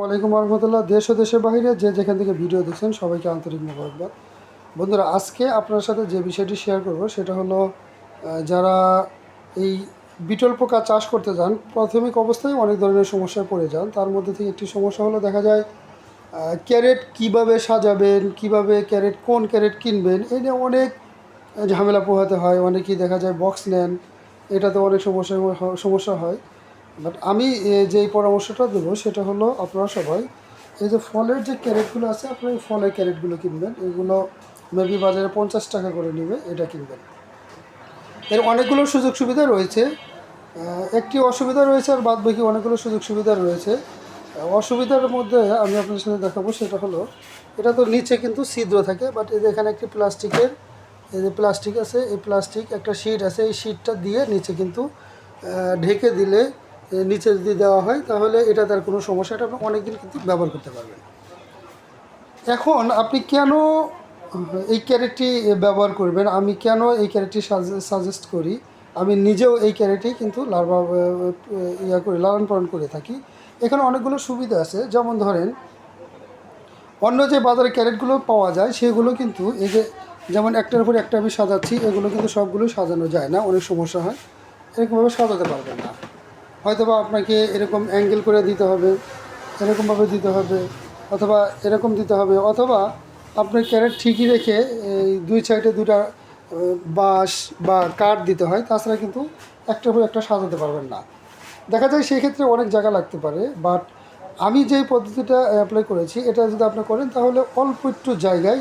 ওয়ালাইকুম রহমতুল্লাহ। দেশ ও দেশের বাইরে যে যেখান থেকে ভিডিও দেখছেন সবাইকে আন্তরিক মোবারকবাদ। বন্ধুরা, আজকে আপনার সাথে যে বিষয়টি শেয়ার করব সেটা হলো যারা এই বিটল পোকা চাষ করতে যান, প্রাথমিক অবস্থায় অনেক ধরনের সমস্যায় পড়ে যান। তার মধ্যে থেকে একটি সমস্যা হলো দেখা যায় ক্যারেট কিভাবে সাজাবেন, কিভাবে ক্যারেট, কোন ক্যারেট কিনবেন, এই নিয়ে অনেক ঝামেলা পোহাতে হয়। অনেকেই দেখা যায় বক্স নেন, এটাতে অনেক সমস্যা হয়। বাট আমি যেই পরামর্শটা দেবো সেটা হলো আপনারা সবাই এই যে ফলের যে ক্যারেটগুলো আছে, আপনারা এই ফলের ক্যারেটগুলো কিনবেন। এগুলো মেবি বাজারে 50 টাকা করে নেবে, এটা কিনবেন। এর অনেকগুলো সুযোগ সুবিধা রয়েছে, একটি অসুবিধা রয়েছে, আর বাদ বাকি অনেকগুলো সুযোগ সুবিধা রয়েছে। অসুবিধার মধ্যে আমি আপনাদের সাথে দেখাবো সেটা হলো এটা তো নিচে কিন্তু ছিদ্র থাকে, বাট এই যে এখানে একটি প্লাস্টিকের, এই যে প্লাস্টিক আছে, এই প্লাস্টিক একটা শিট আছে, এই শিটটা দিয়ে নিচে কিন্তু ঢেকে দিলে, নিচে যদি দেওয়া হয় তাহলে এটা তার কোনো সমস্যা, এটা আপনি অনেকদিন কিন্তু ব্যবহার করতে পারবেন। এখন আপনি কেন এই ক্যারেটটি ব্যবহার করবেন, আমি কেন এই ক্যারেটটি সাজেস্ট করি, আমি নিজেও এই ক্যারেটটি কিন্তু লালন পালন করে থাকি। এখানে অনেকগুলো সুবিধা আছে, যেমন ধরেন অন্য যে বাজারে ক্যারেটগুলো পাওয়া যায় সেগুলো কিন্তু এই যে যেমন একটার উপর একটা আমি সাজাচ্ছি, এগুলো কিন্তু সবগুলো সাজানো যায় না, অনেক সমস্যা হয়, এরকমভাবে সাজাতে পারবেন না। হয়তো বা আপনাকে এরকম অ্যাঙ্গেল করে দিতে হবে, এরকমভাবে দিতে হবে, অথবা এরকম দিতে হবে, অথবা আপনার ক্যারেট ঠিকই রেখে এই দুই সাইডে দুটা বাঁশ বা কাঠ দিতে হয়, তাছাড়া কিন্তু একটার পর একটা সাজাতে পারবেন না। দেখা যায় সেই ক্ষেত্রে অনেক জায়গা লাগতে পারে। বাট আমি যেই পদ্ধতিটা অ্যাপ্লাই করেছি, এটা যদি আপনি করেন তাহলে অল্প একটু জায়গায়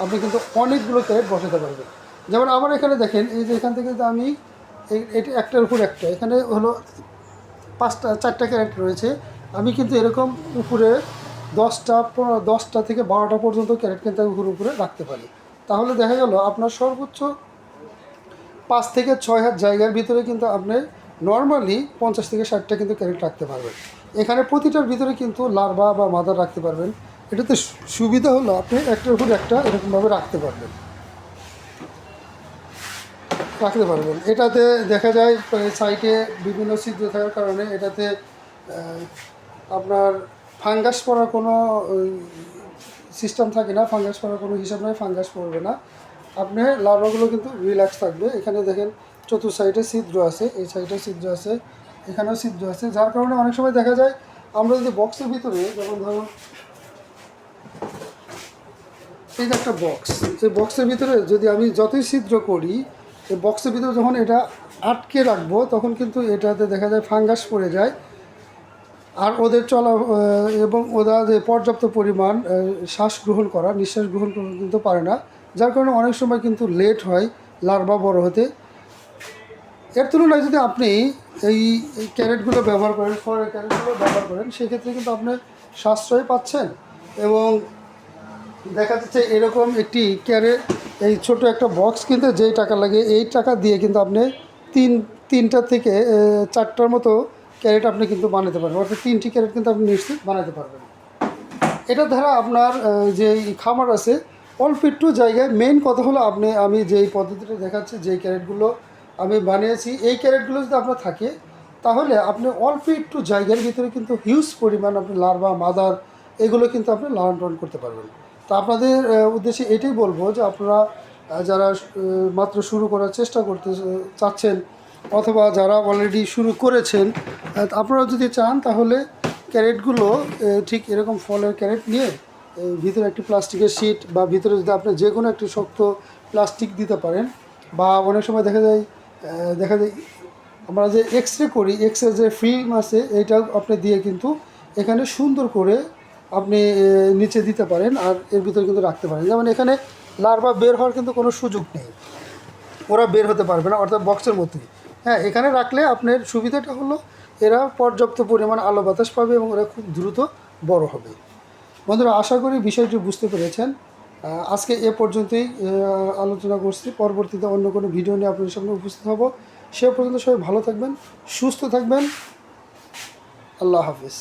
আপনি কিন্তু অনেকগুলো ক্যারেট বসাতে পারবেন। যেমন আমার এখানে দেখেন, এই যে এখান থেকে কিন্তু আমি এটা একটার উপর একটা, এখানে হলো 4টা ক্যারেট রয়েছে। আমি কিন্তু এরকম উপরে 10টা থেকে 12টা পর্যন্ত ক্যারেট কিন্তু আমি উপরে রাখতে পারি। তাহলে দেখা গেল আপনার সর্বোচ্চ 5 থেকে 6 হাত জায়গার ভিতরে কিন্তু আপনি নর্মালি 50 থেকে 60টা কিন্তু ক্যারেট রাখতে পারবেন। এখানে প্রতিটার ভিতরে কিন্তু লার্ভা বা মাদার রাখতে পারবেন। এটাতে সুবিধা হলো আপনি একটার উপর একটা এরকমভাবে রাখতে পারবেন। এটাতে দেখা যায় সাইডে বিভিন্ন ছিদ্র থাকার কারণে এটাতে আপনার ফাঙ্গাস পড়ার কোনো সিস্টেম থাকে না, ফাঙ্গাস পড়ার কোনো হিসাব নয়, ফাঙ্গাস পড়বে না। আপনি লার্ভাগুলো কিন্তু রিল্যাক্স থাকবে। এখানে দেখেন চতুর্থ সাইডে ছিদ্র আছে, এই সাইডে ছিদ্র আছে, এখানেও ছিদ্র আছে, যার কারণে অনেক সময় দেখা যায় আমরা যদি বক্সের ভিতরে, যেমন ধরুন এই যে একটা বক্স, এই বক্সের ভিতরে যদি আমি যতই ছিদ্র করি, এই বক্সের ভিতরে যখন এটা আটকে রাখবো তখন কিন্তু এটাতে দেখা যায় ফাঙ্গাস পড়ে যায়, আর ওদের চলা এবং ওরা যে পর্যাপ্ত পরিমাণ শ্বাস গ্রহণ করা, নিঃশ্বাস গ্রহণ কিন্তু পারে না, যার কারণে অনেক সময় কিন্তু লেট হয় লার্ভা বড় হতে। এর তুলনায় যদি আপনি এই ক্যারেটগুলো ব্যবহার করেন, ফলের ক্যারেটগুলো ব্যবহার করেন, সেক্ষেত্রে কিন্তু আপনি সাশ্রয় পাচ্ছেন। এবং দেখা যাচ্ছে এরকম একটি ক্যারেট, এই ছোট একটা বক্স কিনতে যেই টাকা লাগে, এই টাকা দিয়ে কিন্তু আপনি তিনটা থেকে 4টার মতো ক্যারেট আপনি কিন্তু বানাতে পারবেন, অর্থাৎ 3টি ক্যারেট কিন্তু আপনি নিশ্চিত বানাতে পারবেন। এটা দ্বারা আপনার যে খামার আছে অল্প একটু জায়গায়, মেইন কথা হলো আমি যেই পদ্ধতিটা দেখাচ্ছি, যেই ক্যারেটগুলো আমি বানিয়েছি, এই ক্যারেটগুলো যদি আপনার থাকে তাহলে আপনি অল্প একটু জায়গার ভিতরে কিন্তু হিউজ পরিমাণ আপনি লার্ভা, মাদার, এগুলো কিন্তু আপনি লালন পালন করতে পারবেন। তো আপনাদের উদ্দেশ্যে এটাই বলবো যে আপনারা যারা মাত্র শুরু করার চেষ্টা করতে চাচ্ছেন, অথবা যারা অলরেডি শুরু করেছেন, আপনারা যদি চান তাহলে ক্যারেটগুলো ঠিক এরকম ফলের ক্যারেট নিয়ে ভিতরে একটি প্লাস্টিকের শিট, বা ভিতরে যদি আপনি যে কোনো একটি শক্ত প্লাস্টিক দিতে পারেন, বা অনেক সময় দেখা যায় আমরা যে এক্স রে করি, এক্স রে যে ফিল্ম আছে, এইটাও আপনি দিয়ে কিন্তু এখানে সুন্দর করে আপনি নিচে দিতে পারেন, আর এর ভিতরে কিন্তু রাখতে পারেন। যেমন এখানে লার্ভা বের হওয়ার কিন্তু কোনো সুযোগ নেই, ওরা বের হতে পারবে না, অর্থাৎ বক্সের মধ্যেই। হ্যাঁ, এখানে রাখলে আপনার সুবিধাটা হলো এরা পর্যাপ্ত পরিমাণ আলো বাতাস পাবে এবং এরা খুব দ্রুত বড় হবে। বন্ধুরা, আশা করি বিষয়টি বুঝতে পেরেছেন। আজকে এ পর্যন্তই আলোচনা করছি। পরবর্তীতে অন্য কোনো ভিডিও নিয়ে আপনাদের সামনে উপস্থিত হব। সে পর্যন্ত সবাই ভালো থাকবেন, সুস্থ থাকবেন। আল্লাহ হাফিজ।